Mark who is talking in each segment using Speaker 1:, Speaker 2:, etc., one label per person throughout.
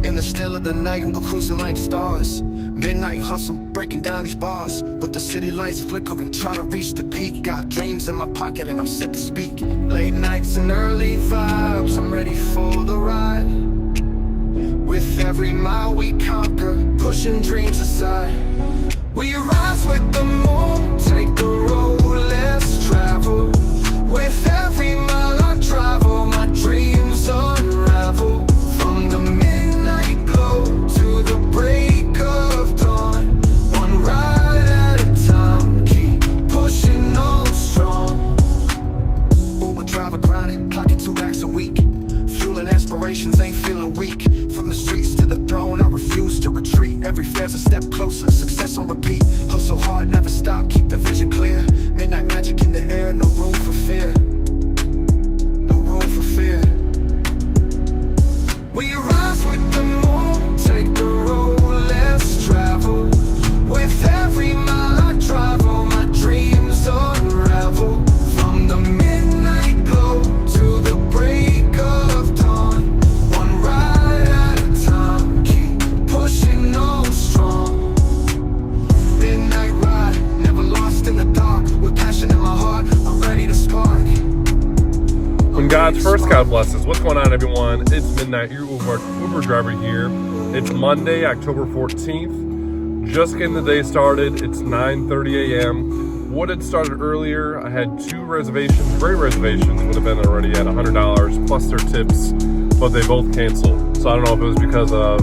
Speaker 1: In the still of the night, we're cruising like stars. Midnight hustle, breaking down these bars. With the city lights flickering, trying to reach the peak. Got dreams in my pocket and I'm set to speak. Late nights and early vibes, I'm ready for the ride. With every mile we conquer, pushing dreams aside. We rise with the moon, take the road less traveled. With every mile I travel, my dreams unravel. From the midnight glow to the break of dawn, one ride at a time, keep pushing on strong. Uber driver grinding, clocking 2 racks a week. Fueling aspirations, ain't feeling weak. From the streets to the throne, I refuse to retreat. Every fair's a step closer, success on repeat. Hustle hard, never stop, keep the vision clear. Midnight magic in the air, no room for fear. No room for fear. We rise with the moon, take the road less traveled. With every mile I travel, my dreams unravel. From the midnight glow to the break of dawn, one ride at a time, keep pushing on strong. Midnight ride, never lost in the dark. With passion in my heart, I'm ready to spark.
Speaker 2: When God's first, God blesses. What's going on, everyone? It's Midnight, your Uber driver here. It's Monday, October 14th. Just getting the day started. It's 9:30 a.m. Would have started earlier. I had 2 reservations. Great reservations. Would have been already at $100 plus their tips, but they both canceled. So I don't know if it was because of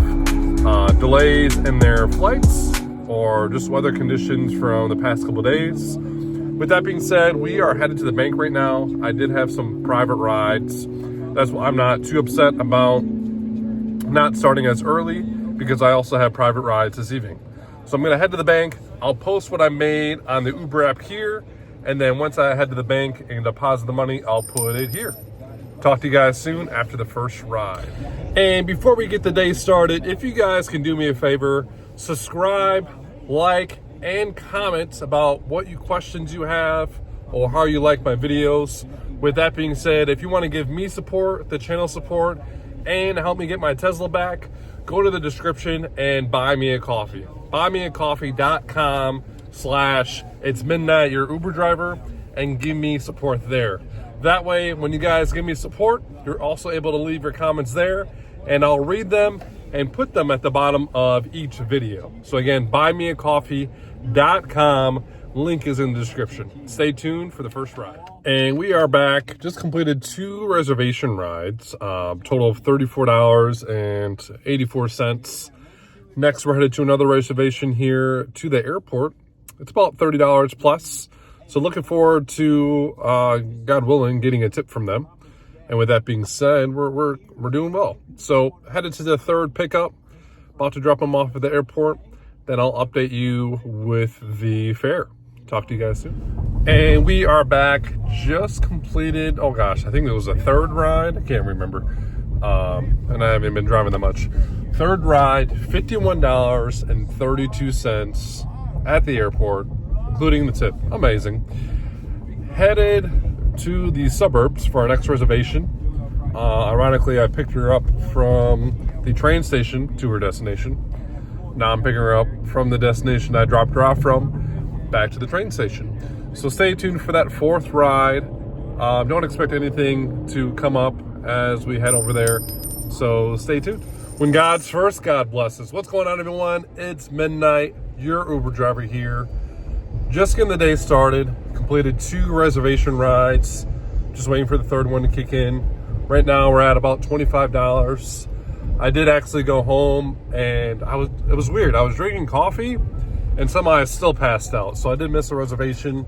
Speaker 2: delays in their flights or just weather conditions from the past couple of days. With that being said, we are headed to the bank right now. I did have some private rides. That's why I'm not too upset about not starting as early, because I also have private rides this evening. So I'm gonna head to the bank. I'll post what I made on the Uber app here, and then once I head to the bank and deposit the money, I'll put it here. Talk to you guys soon after the first ride. And before we get the day started, if you guys can do me a favor, subscribe, like, and comment about what questions you have or how you like my videos. With that being said, if you want to give me support, the channel support, and help me get my Tesla back, go to the description and buy me a coffee. buymeacoffee.com/it's midnight your Uber driver, and give me support there. That way, when you guys give me support, you're also able to leave your comments there, and I'll read them and put them at the bottom of each video. So again, buymeacoffee.com. Link is in the description. Stay tuned for the first ride. And we are back. Just completed 2 reservation rides, total of $34.84. Next, we're headed to another reservation here to the airport. It's about $30 plus. So looking forward to, God willing, getting a tip from them. And with that being said, we're doing well. So headed to the 3rd pickup, about to drop them off at the airport. Then I'll update you with the fare. Talk to you guys soon. And we are back. Just completed, oh gosh, I think it was a 3rd ride. I can't remember. And I haven't been driving that much. 3rd ride, $51.32 at the airport, including the tip. Amazing. Headed to the suburbs for our next reservation. Ironically, I picked her up from the train station to her destination. Now I'm picking her up from the destination I dropped her off from back to the train station. So stay tuned for that 4th ride. Don't expect anything to come up as we head over there. So stay tuned. When God's first, God blesses. What's going on, everyone? It's midnight. Your Uber driver here. Just getting the day started. Completed 2 reservation rides. Just waiting for the 3rd one to kick in. Right now we're at about $25. I did actually go home, and it was weird. I was drinking coffee and somehow I still passed out. So I did miss a reservation.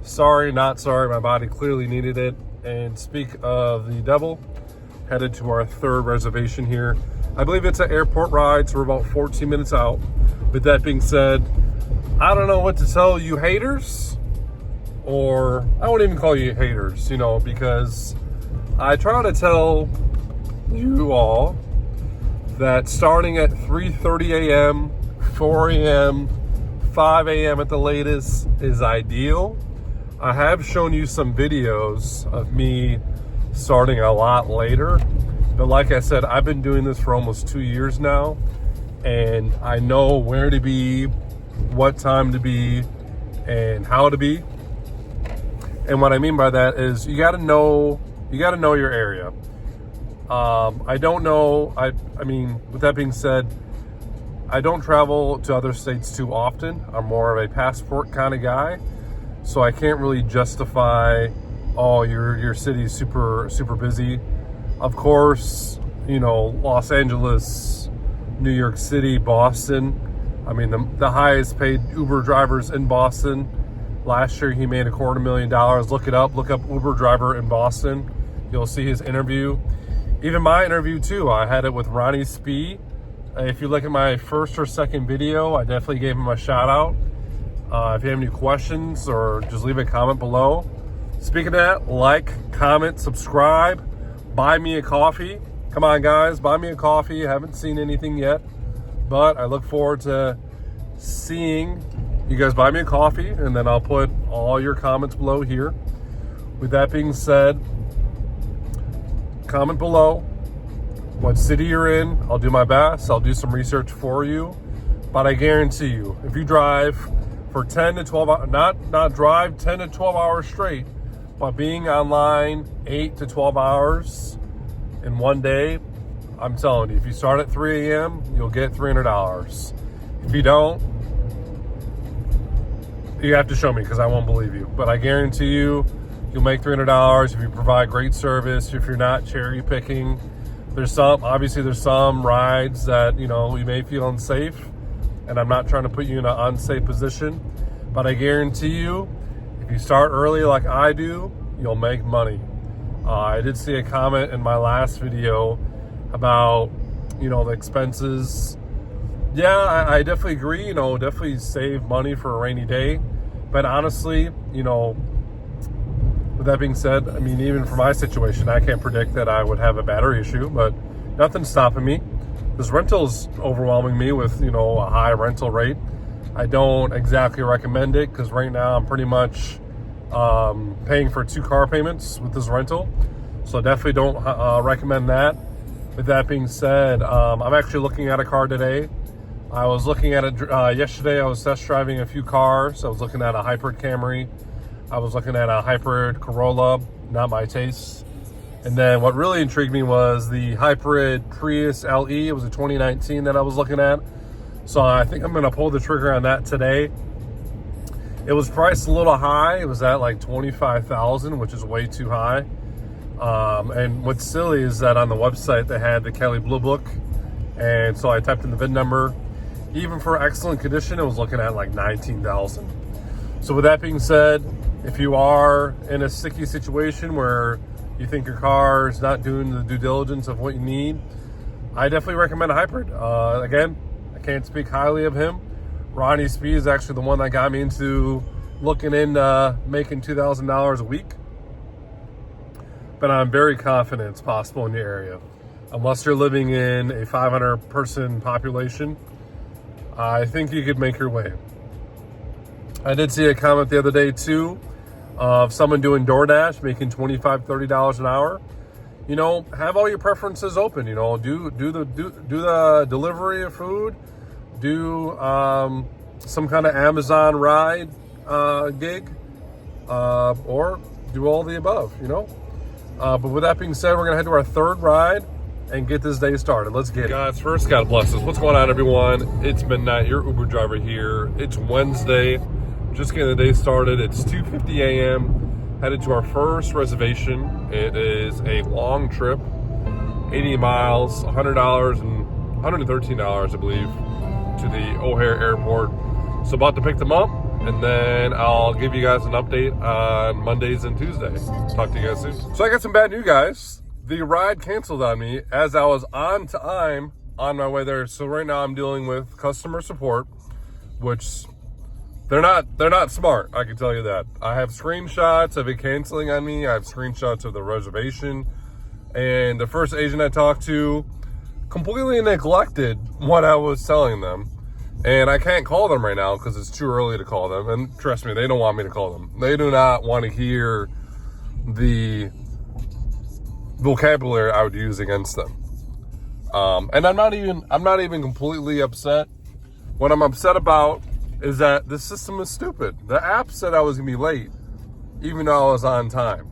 Speaker 2: Sorry, not sorry. My body clearly needed it. And speak of the devil, headed to our 3rd reservation here. I believe it's an airport ride, so we're about 14 minutes out. With that being said, I don't know what to tell you haters, or I won't even call you haters, because I try to tell you all that starting at 3:30 a.m., 4 a.m., 5 a.m. at the latest is ideal. I have shown you some videos of me starting a lot later, But like I said, I've been doing this for almost 2 years now, and I know where to be, what time to be, and how to be. And what I mean by that is you got to know your area. I don't know. I mean, with that being said, I don't travel to other states too often. I'm more of a passport kind of guy, so I can't really justify, oh, your city's super busy. Of course, you know, Los Angeles, New York City, Boston. I mean, the highest paid Uber drivers in Boston. Last year, he made $250,000. Look it up. Look up Uber driver in Boston. You'll see his interview. Even my interview too. I had it with Ronnie Spee. If you look at my first or second video, I definitely gave him a shout out. If you have any questions, or just leave a comment below. Speaking of that, like, comment, subscribe, buy me a coffee. Come on, guys, buy me a coffee. I haven't seen anything yet, but I look forward to seeing you guys buy me a coffee, and then I'll put all your comments below here. With that being said, comment below what city you're in. I'll do my best. I'll do some research for you, but I guarantee you, if you drive for 10 to 12 hours, not drive 10 to 12 hours straight, but being online 8 to 12 hours in one day, I'm telling you, if you start at 3 a.m., you'll get $300. If you don't, you have to show me, because I won't believe you. But I guarantee you, you'll make $300 if you provide great service. If you're not cherry picking, there's some rides that, you know, you may feel unsafe, and I'm not trying to put you in an unsafe position, but I guarantee you, if you start early like I do, you'll make money. I did see a comment in my last video about, you know, the expenses. Yeah, I definitely agree, you know, definitely save money for a rainy day. But honestly, you know, with that being said, I mean, even for my situation, I can't predict that I would have a battery issue, but nothing's stopping me. This rental's overwhelming me with, you know, a high rental rate. I don't exactly recommend it, because right now I'm pretty much paying for 2 car payments with this rental. So definitely don't recommend that. With that being said, I'm actually looking at a car today. I was looking at it yesterday. I was test driving a few cars. I was looking at a hybrid Camry. I was looking at a hybrid Corolla, not my taste. And then what really intrigued me was the hybrid Prius LE. It was a 2019 that I was looking at. So I think I'm going to pull the trigger on that today. It was priced a little high. It was at like $25,000, which is way too high. And what's silly is that on the website they had the Kelley Blue Book, and so I typed in the VIN number. Even for excellent condition, it was looking at like $19,000. So with that being said, if you are in a sticky situation where you think your car is not doing the due diligence of what you need, I definitely recommend a hybrid. Again, I can't speak highly of him. Ronnie Spee is actually the one that got me into looking into making $2,000 a week. But I'm very confident it's possible in your area. Unless you're living in a 500-person population, I think you could make your way. I did see a comment the other day too of someone doing DoorDash making $25, $30 an hour. You know, have all your preferences open. You know, do the delivery of food, do some kind of Amazon ride gig, or do all the above. You know, but with that being said, we're gonna head to our third ride and get this day started. Let's get it. Guys, first, God bless us. What's going on, everyone? It's midnight. Your Uber driver here. It's Wednesday. Just getting the day started. It's 2:50 a.m. Headed to our first reservation. It is a long trip, 80 miles, $100 and $113, I believe, to the O'Hare Airport. So about to pick them up, and then I'll give you guys an update on Mondays and Tuesdays. Talk to you guys soon. So I got some bad news, guys. The ride canceled on me as I was on time on my way there. So right now I'm dealing with customer support, which they're not smart, I can tell you that. I have screenshots of it canceling on me. I have screenshots of the reservation. And the first agent I talked to completely neglected what I was telling them. And I can't call them right now because it's too early to call them. And trust me, they don't want me to call them. They do not want to hear the vocabulary I would use against them. And I'm not even completely upset. What I'm upset about is that the system is stupid. The app said I was gonna be late, even though I was on time.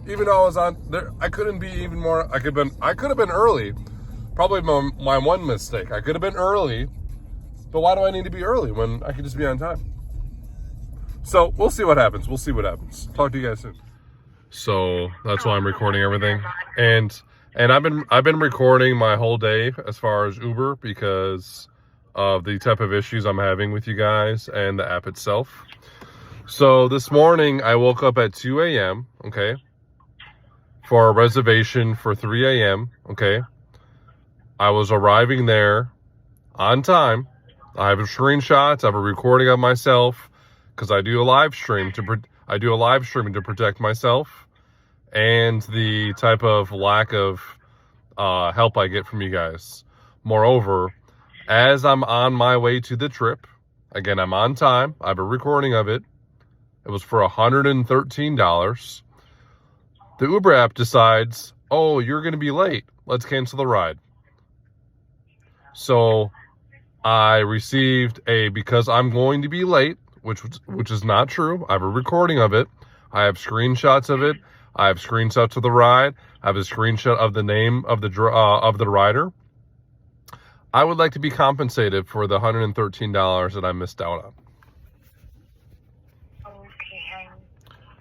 Speaker 2: Even though I was on there, I couldn't be even more. I could have been early. Probably my one mistake. I could have been early, but why do I need to be early when I could just be on time? So we'll see what happens. Talk to you guys soon. So that's why I'm recording everything, and I've been recording my whole day as far as Uber because of the type of issues I'm having with you guys and the app itself. So this morning I woke up at 2 a.m. Okay, for a reservation for 3 a.m. Okay, I was arriving there on time. I have screenshots. I have a recording of myself because I do a live stream to protect myself and the type of lack of help I get from you guys. Moreover, as I'm on my way to the trip, again, I'm on time. I have a recording of it. It was for $113. The Uber app decides, oh, you're going to be late. Let's cancel the ride. So I received because I'm going to be late, which is not true. I have a recording of it. I have screenshots of it. I have screenshots of the ride. I have a screenshot of the name of the rider. I would like to be compensated for the $113 that I missed out on.
Speaker 3: Okay.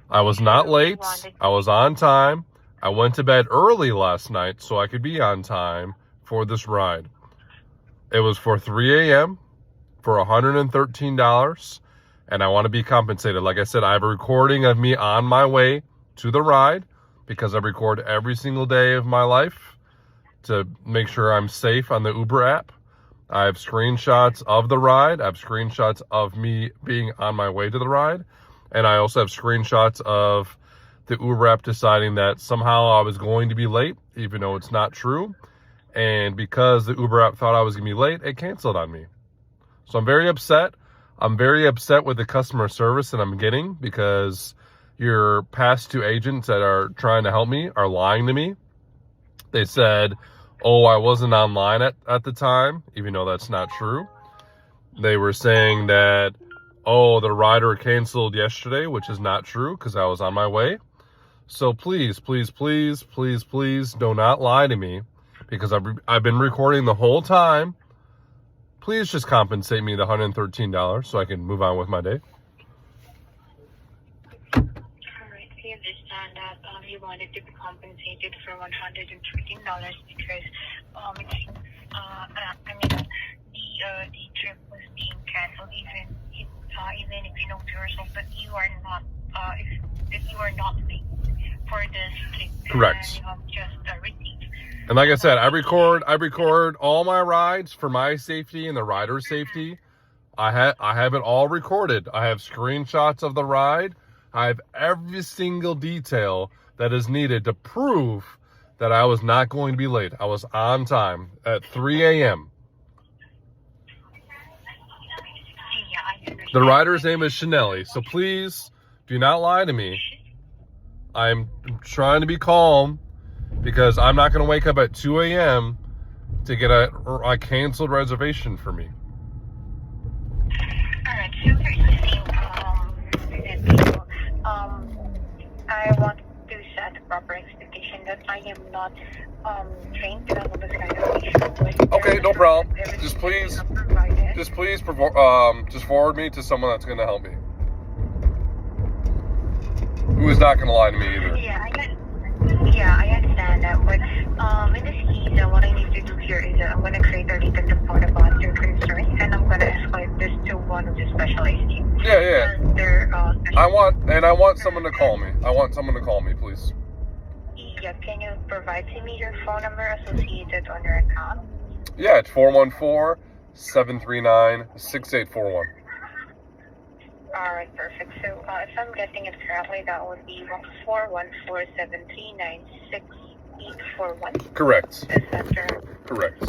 Speaker 2: I was not late. I was on time. I went to bed early last night so I could be on time for this ride. It was for 3 a.m. for $113, and I want to be compensated. Like I said, I have a recording of me on my way to the ride because I record every single day of my life to make sure I'm safe on the Uber app. I have screenshots of the ride. I have screenshots of me being on my way to the ride. And I also have screenshots of the Uber app deciding that somehow I was going to be late, even though it's not true. And because the Uber app thought I was going to be late, it canceled on me. So I'm very upset. I'm very upset with the customer service that I'm getting because your past two agents that are trying to help me are lying to me. They said, oh, I wasn't online at the time, even though that's not true. They were saying that, oh, the rider canceled yesterday, which is not true because I was on my way. So please, please, please, please, please do not lie to me because I've been recording the whole time. Please just compensate me the $113 so I can move on with my day.
Speaker 3: Alright, we understand that you wanted to be compensated for $113 because it seems, the trip was being canceled even if you know to yourself that you are not if you are not late for this trip.
Speaker 2: Correct.
Speaker 3: And you have just received.
Speaker 2: And like I said, I record all my rides for my safety and the rider's safety. I have it all recorded. I have screenshots of the ride. I have every single detail that is needed to prove that I was not going to be late. I was on time at 3 a.m. The rider's name is Chanelli, so please do not lie to me. I'm trying to be calm because I'm not going to wake up at 2 a.m. to get a canceled reservation for me.
Speaker 3: Alright, so here's the thing, I want to set a proper expectation that I am not trained to handle this kind of issue.
Speaker 2: Okay, no problem. Just forward me to someone that's going to help me. Who is not going to lie to me either.
Speaker 3: Yeah, I understand that, but in this case, what I need to do here is I'm going to create a written report about your concerns, and I'm going to escalate this to one of the specialized teams.
Speaker 2: Yeah. I want someone to call me. I want someone to call me, please.
Speaker 3: Yeah, can you provide to me your phone number associated on your account?
Speaker 2: Yeah, it's 414-739-6841.
Speaker 3: Alright, perfect. So if I'm getting it correctly, that would be 414-739-6841.
Speaker 2: Correct.
Speaker 3: Is that correct?
Speaker 2: Correct.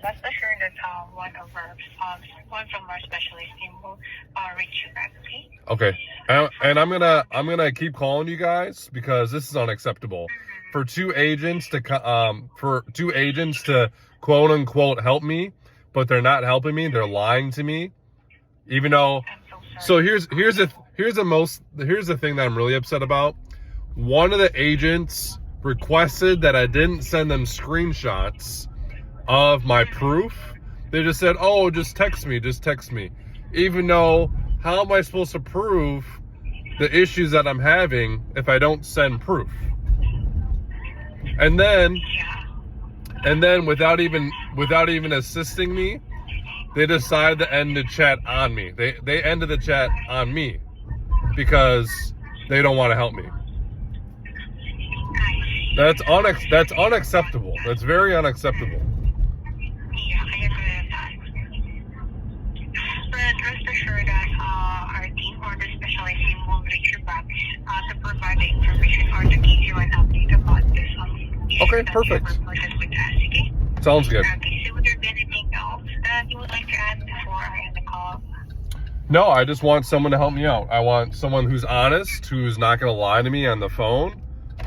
Speaker 3: Rest assured that one from our specialist team will reach you back.
Speaker 2: Okay, and I'm gonna keep calling you guys because this is unacceptable. For two agents to quote unquote help me, but they're not helping me. They're lying to me, even though. So here's the thing that I'm really upset about. One of the agents requested that I didn't send them screenshots of my proof. They just said, "Oh, just text me." Even though, how am I supposed to prove the issues that I'm having if I don't send proof? And then without even assisting me, they decided to end the chat on me. They ended the chat on me because they don't want to help me. That's unacceptable. That's very unacceptable.
Speaker 3: Yeah, I agree with that. But rest assured that our team or the specialist team will reach you back to provide the information or to give you an update about this issue
Speaker 2: Okay,
Speaker 3: that
Speaker 2: perfect.
Speaker 3: you reported with us, okay?
Speaker 2: Sounds good.
Speaker 3: Okay, so would there be anything else that you would like to add before I end the call?
Speaker 2: No, I just want someone to help me out. I want someone who's honest, who's not going to lie to me on the phone,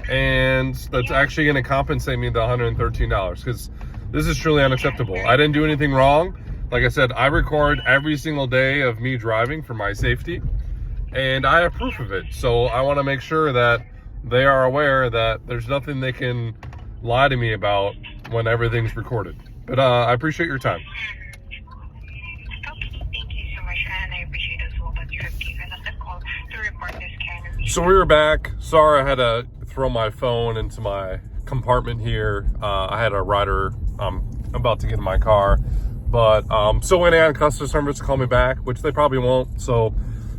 Speaker 2: and that's actually going to compensate me the $113 because this is truly unacceptable. I didn't do anything wrong. Like I said, I record every single day of me driving for my safety, and I have proof of it. So I want to make sure that they are aware that there's nothing they can lie to me about when everything's recorded. But I appreciate your time.
Speaker 3: Okay, thank you so much, and I appreciate as well that you have given us a call to report this kind of issue.
Speaker 2: So we were back. Sorry, I had to throw my phone into my compartment here. I had a rider about to get in my car, but still waiting on customer service to call me back, which they probably won't. So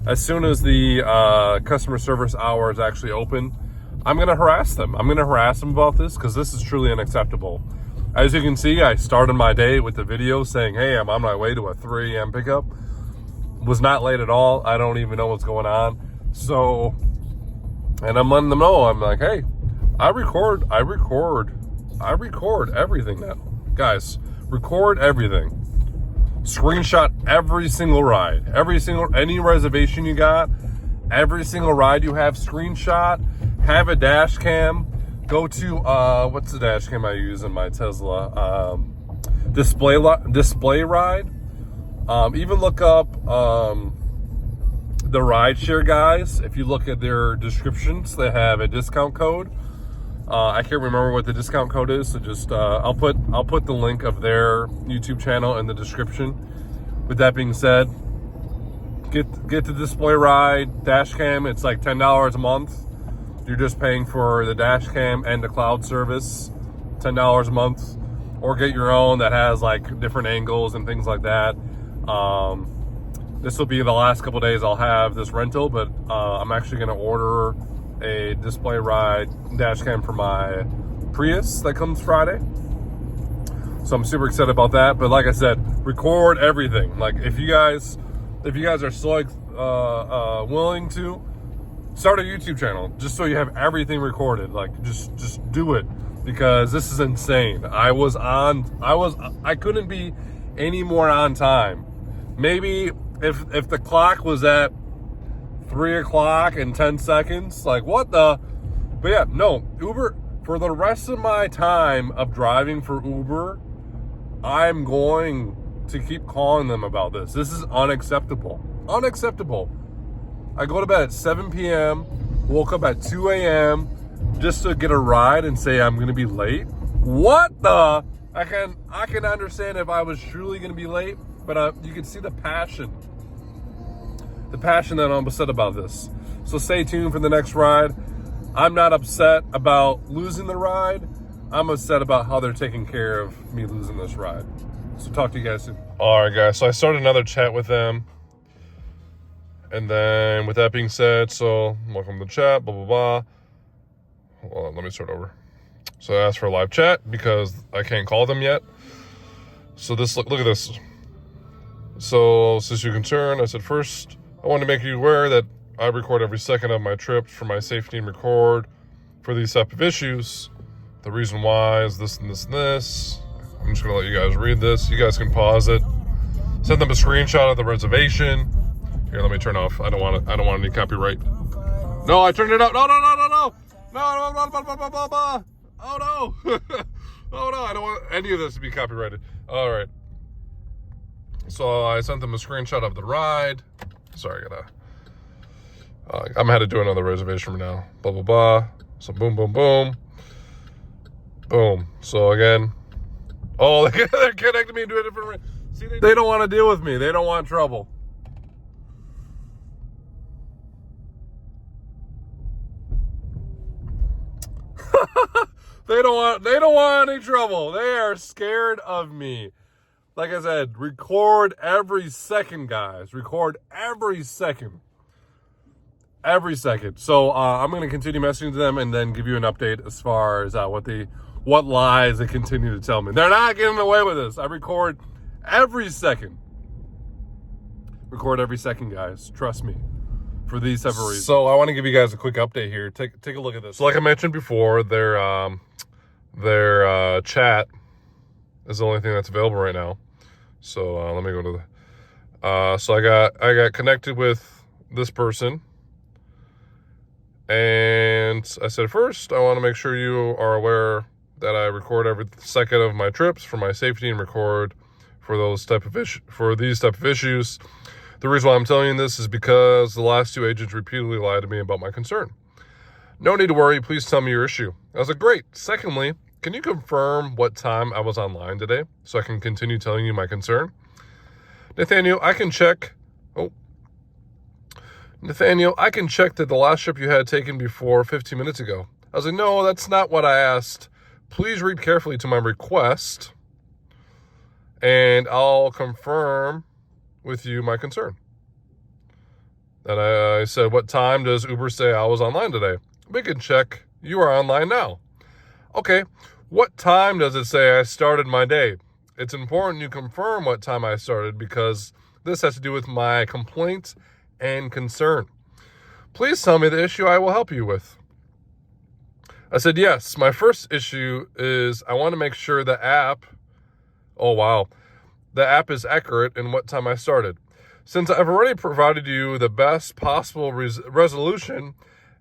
Speaker 2: as soon as the customer service hour is actually open, I'm going to harass them. I'm going to harass them about this because this is truly unacceptable. As you can see, I started my day with the video saying, hey, I'm on my way to a 3 a.m. pickup. Was not late at all. I don't even know what's going on. So, and I'm letting them know. I'm like, hey, I record everything now. Guys, record everything. Screenshot every single ride. Any reservation you got, every single ride you have, screenshot. Have a dash cam. Go to, what's the dash cam I use in my Tesla? Display ride. Even look up the rideshare guys. If you look at their descriptions, they have a discount code. I can't remember what the discount code is, so just I'll put the link of their YouTube channel in the description. With that being said, get the display ride dash cam. It's like $10 a month. You're just paying for the dash cam and the cloud service, $10 a month, or get your own that has like different angles and things like that. This will be the last couple days I'll have this rental, but I'm actually going to order a display ride dash cam for my Prius that comes Friday. So I'm super excited about that. But like I said, record everything. Like if you guys are so willing to, start a YouTube channel just so you have everything recorded. Like just do it because this is insane. I couldn't be any more on time. Maybe if the clock was at 3 o'clock and 10 seconds, like what the, but yeah, no, Uber, for the rest of my time of driving for Uber, I'm going to keep calling them about this. This is unacceptable. I go to bed at 7 p.m., woke up at 2 a.m. just to get a ride and say I'm going to be late. What the? I can understand if I was truly going to be late, but you can see the passion that I'm upset about this. So stay tuned for the next ride. I'm not upset about losing the ride. I'm upset about how they're taking care of me losing this ride. So talk to you guys soon. All right, guys. So I started another chat with them. And then with that being said, so welcome to the chat, blah, blah, blah. Hold on, let me start over. So I asked for a live chat because I can't call them yet. So this, look at this. So since you're concerned, I said, first, I want to make you aware that I record every second of my trip for my safety and record for these type of issues. The reason why is this and this and this. I'm just going to let you guys read this. You guys can pause it. Sent them a screenshot of the reservation. Here, let me turn off. I don't want any copyright. No, I turned it up. No. Oh no. Oh no, I don't want any of this to be copyrighted. All right. So I sent them a screenshot of the ride. Sorry, I'm gonna have to do another reservation now. Blah blah blah. So boom. So again, oh, they're connecting me to a different. See, they don't want to deal with me. They don't want trouble. They don't want any trouble. They are scared of me. Like I said, record every second, guys. Record every second. Every second. So I'm going to continue messaging them and then give you an update as far as what lies they continue to tell me. They're not getting away with this. I record every second. Record every second, guys. Trust me. For these type of reasons. So I want to give you guys a quick update here. Take a look at this. So like I mentioned before, their chat is the only thing that's available right now. So let me go to the. So I got connected with this person, and I said, first, I want to make sure you are aware that I record every second of my trips for my safety and record for these type of issues. The reason why I'm telling you this is because the last two agents repeatedly lied to me about my concern. No need to worry. Please tell me your issue. I was like, great. Secondly, can you confirm what time I was online today so I can continue telling you my concern? Nathaniel, I can check that the last trip you had taken before 15 minutes ago. I was like, no, that's not what I asked. Please read carefully to my request, and I'll confirm with you my concern. And I said, what time does Uber say I was online today? We can check. You are online now. Okay. What time does it say I started my day? It's important you confirm what time I started because this has to do with my complaint and concern. Please tell me the issue I will help you with. I said, yes. My first issue is I want to make sure the app is accurate in what time I started. Since I've already provided you the best possible resolution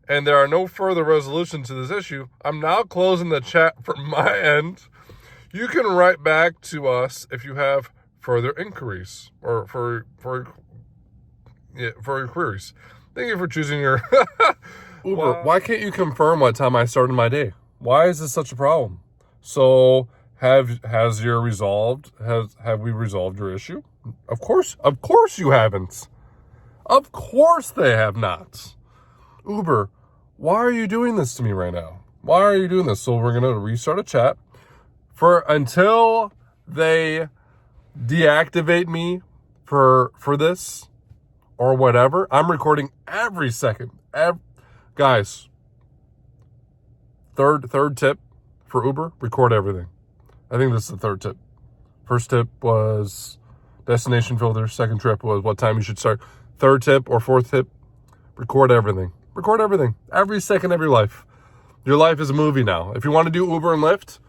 Speaker 2: and there are no further resolutions to this issue, I'm now closing the chat from my end. You can write back to us if you have further inquiries or for queries. Thank you for choosing your Uber. Why can't you confirm what time I started my day? Why is this such a problem? So have we resolved your issue? Of course you haven't. Of course they have not. Uber, why are you doing this to me right now? Why are you doing this? So we're gonna restart a chat until they deactivate me for this or whatever. I'm recording every second. Guys, third tip for Uber, record everything. I think this is the third tip. First tip was destination filter. Second tip was what time you should start. Third tip or fourth tip, record everything. Record everything. Every second of your life. Your life is a movie now. If you want to do Uber and Lyft,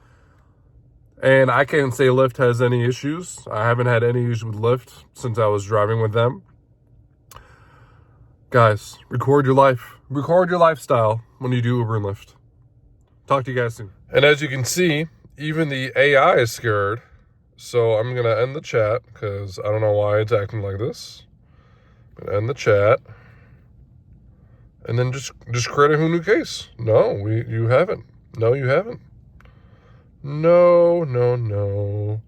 Speaker 2: and I can't say Lyft has any issues. I haven't had any issues with Lyft since I was driving with them. Guys, record your life. Record your lifestyle when you do Uber and Lyft. Talk to you guys soon. And as you can see, even the AI is scared. So I'm going to end the chat because I don't know why it's acting like this. I'm going to end the chat. And then just create a who new case. No, you haven't. No, you haven't. No. No.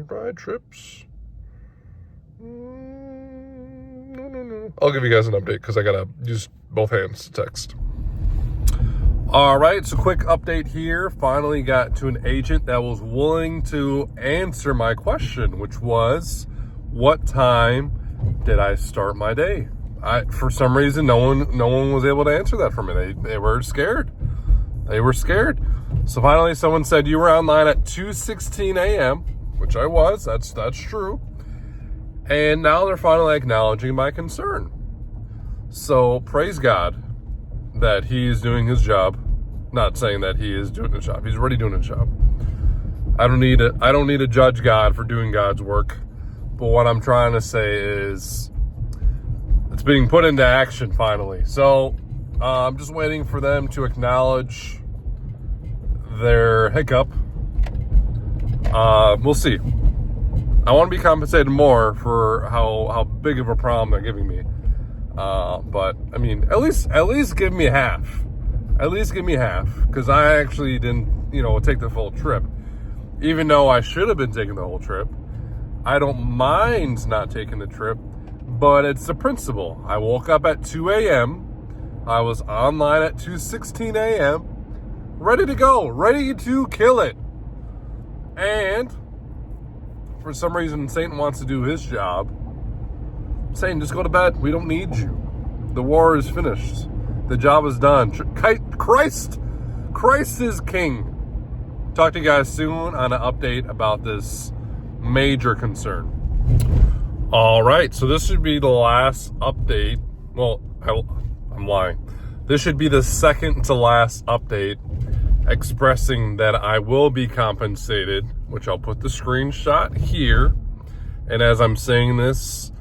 Speaker 2: Ride trips. No. I'll give you guys an update because I got to use both hands to text. All right, so quick update here. Finally got to an agent that was willing to answer my question, which was, what time did I start my day? For some reason, no one was able to answer that for me. They were scared. They were scared. So finally, someone said you were online at 2:16 a.m., which I was. That's true. And now they're finally acknowledging my concern. So praise God that he is doing his job. Not saying that he is doing his job. He's already doing his job. I don't need to judge God for doing God's work. But what I'm trying to say is it's being put into action finally. So I'm just waiting for them to acknowledge their hiccup. We'll see. I want to be compensated more for how big of a problem they're giving me. But I mean, at least give me half. At least give me half, because I actually didn't, take the full trip. Even though I should have been taking the whole trip. I don't mind not taking the trip, but it's the principle. I woke up at 2 a.m. I was online at 2:16 a.m. Ready to go, ready to kill it. And for some reason, Satan wants to do his job. Satan, just go to bed. We don't need you. The war is finished. The job is done. Christ is king. Talk to you guys soon on an update about this major concern. All right, so this should be the last update. Well, I'm lying. This should be the second to last update expressing that I will be compensated, which I'll put the screenshot here. And as I'm saying this,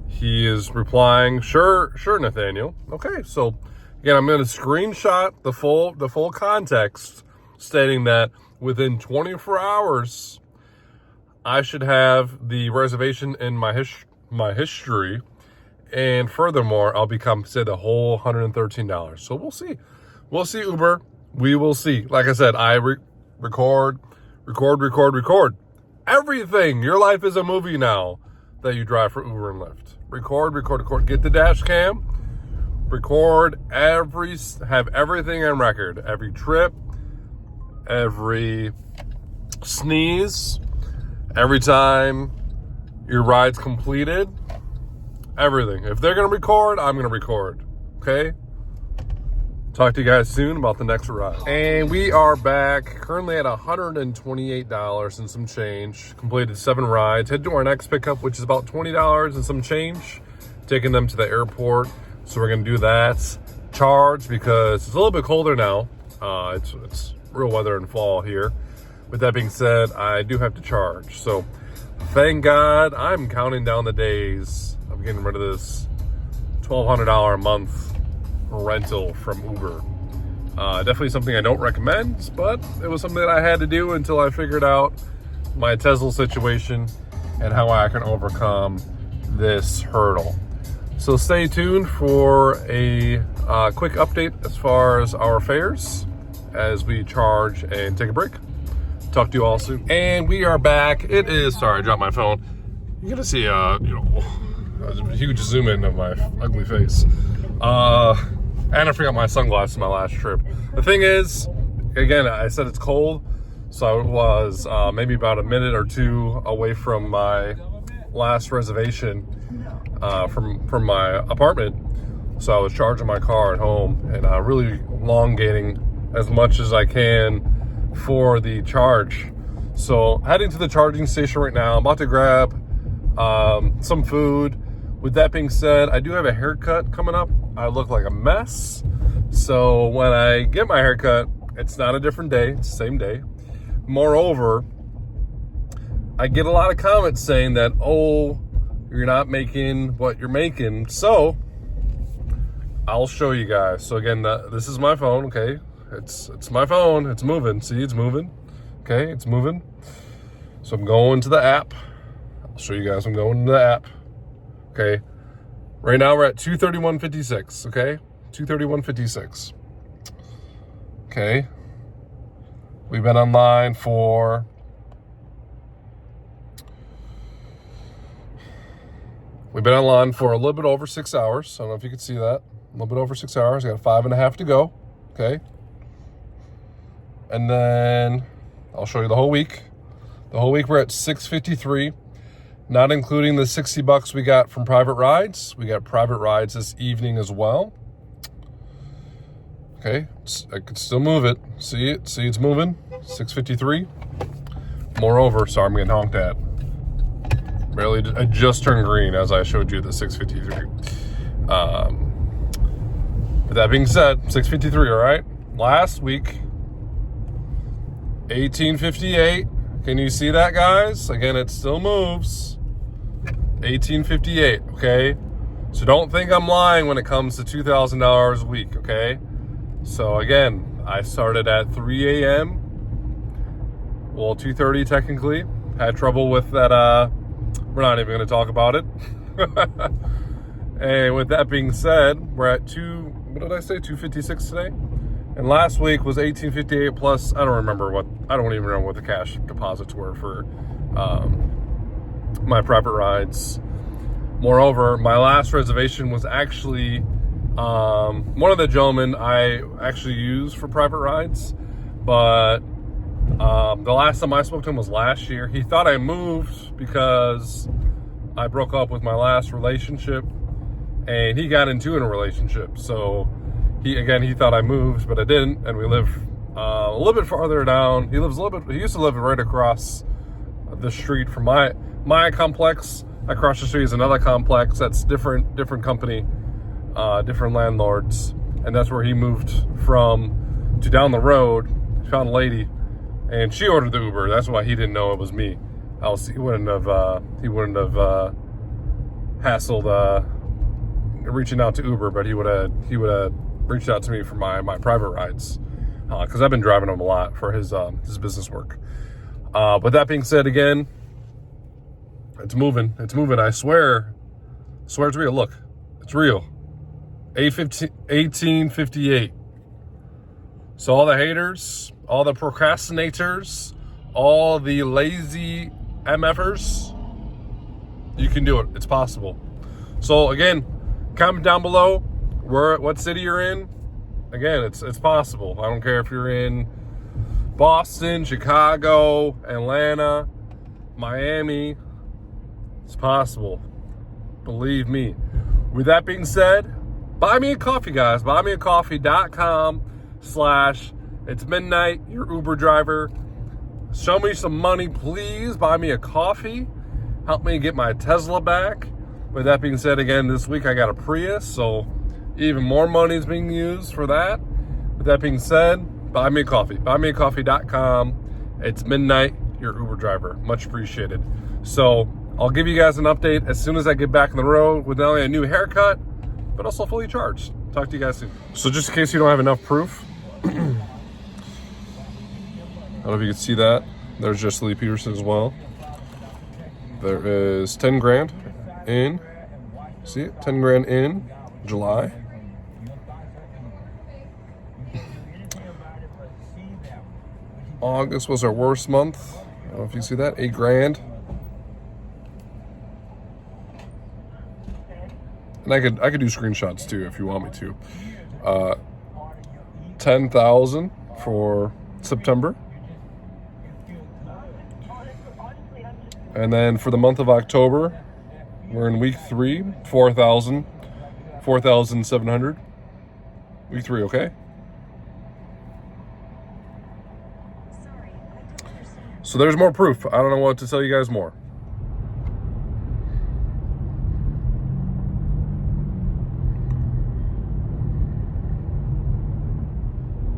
Speaker 2: he is replying, sure, Nathaniel. Okay, so again, I'm going to screenshot the full context, stating that within 24 hours, I should have the reservation in my history, and furthermore, I'll be compensated the whole $113. So we'll see. We'll see, Uber. We will see. Like I said, I record everything. Your life is a movie now that you drive for Uber and Lyft. Record. Get the dash cam. Record have everything on record. Every trip, every sneeze, every time your ride's completed, everything. If they're going to record, I'm going to record. Okay? Talk to you guys soon about the next ride. And we are back, currently at $128 and some change. Completed 7 rides. Head to our next pickup, which is about $20 and some change. Taking them to the airport. So we're going to do that. Charge, because it's a little bit colder now. It's real weather in fall here. With that being said, I do have to charge. So thank God I'm counting down the days of getting rid of this $1,200 a month rental from Uber. Definitely something I don't recommend, but it was something that I had to do until I figured out my Tesla situation and how I can overcome this hurdle. So stay tuned for a quick update as far as our fares as we charge and take a break. Talk to you all soon. And we are back. It is, sorry, I dropped my phone. You're gonna see a huge zoom in of my ugly face. And I forgot my sunglasses my last trip. The thing is, again, I said it's cold, so I was maybe about a minute or two away from my last reservation from my apartment. So I was charging my car at home and really elongating as much as I can for the charge. So heading to the charging station right now. I'm about to grab some food. With that being said, I do have a haircut coming up. I look like a mess. So when I get my haircut, it's not a different day, it's the same day. Moreover, I get a lot of comments saying that, oh, you're not making what you're making. So I'll show you guys. So again, this is my phone, okay? It's my phone, it's moving. See, it's moving. Okay, it's moving. So I'm going to the app. I'll show you guys, I'm going to the app. Okay, right now we're at 231.56, okay? 231.56. Okay. We've been online for a little bit over 6 hours. I don't know if you can see that. A little bit over 6 hours. I got 5.5 to go. Okay. And then I'll show you the whole week. The whole week we're at 653. Not including the $60 we got from private rides. We got private rides this evening as well. Okay, I can still move it. See it? See it's moving? 653. Moreover, sorry, I'm getting honked at. I just turned green as I showed you the 653. With that being said, 653, all right? Last week, 1858. Can you see that, guys? Again, it still moves. 1858, okay? So don't think I'm lying when it comes to $2,000 a week, okay? So again, I started at 3 a.m. Well, 2:30 technically. Had trouble with that. We're not even going to talk about it. And with that being said, we're at 256 today. And last week was 1858 plus, I don't even remember what the cash deposits were for my private rides. Moreover, my last reservation was actually one of the gentlemen I actually use for private rides. But the last time I spoke to him was last year. He thought I moved because I broke up with my last relationship and he got into a relationship. So he thought I moved, but I didn't. And we live a little bit farther down. He used to live right across the street from my complex. Across the street is another complex that's different company, different landlords. And that's where he moved from to down the road. He found a lady and she ordered the Uber. That's why he didn't know it was me. Else he wouldn't have hassled reaching out to Uber, but he would have reached out to me for my private rides, because I've been driving him a lot for his business work. But that being said, again, it's moving. I swear it's real. Look, it's real. 1858. So all the haters, all the procrastinators, all the lazy MFers, you can do it. It's possible. So again, comment down below what city you're in. Again, it's possible. I don't care if you're in Boston, Chicago, Atlanta, Miami. It's possible. Believe me. With that being said, buy me a coffee, guys. buymeacoffee.com/it's midnight, your Uber driver. Show me some money, please. Buy me a coffee. Help me get my Tesla back. With that being said, again, this week I got a Prius, so even more money is being used for that. With that being said, buy me a coffee. buymeacoffee.com. It's midnight, your Uber driver. Much appreciated. So I'll give you guys an update as soon as I get back on the road with not only a new haircut, but also fully charged. Talk to you guys soon. So just in case you don't have enough proof, I don't know if you can see that. There's just Lee Peterson as well. There is 10 grand in. See it? 10 grand in July. August was our worst month. I don't know if you see that. 8 grand. And I could do screenshots too if you want me to. 10,000 for September. And then for the month of October, we're in week 3, 4,700. Week 3, okay? So there's more proof. I don't know what to tell you guys more.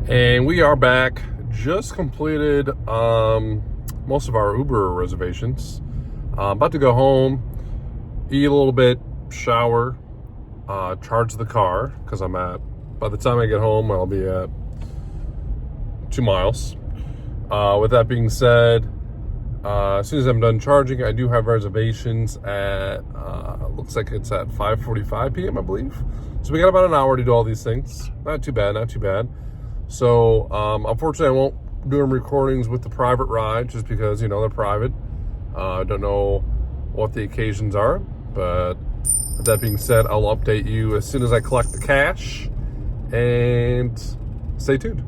Speaker 2: And we are back. Just completed most of our Uber reservations. About to go home, eat a little bit, shower, charge the car, because by the time I get home, I'll be at 2 miles. With that being said, as soon as I'm done charging, I do have reservations at, looks like it's at 5:45 p.m., I believe. So we got about an hour to do all these things. Not too bad. So, unfortunately, I won't do them recordings with the private ride just because, they're private. I don't know what the occasions are, but with that being said, I'll update you as soon as I collect the cash, and stay tuned.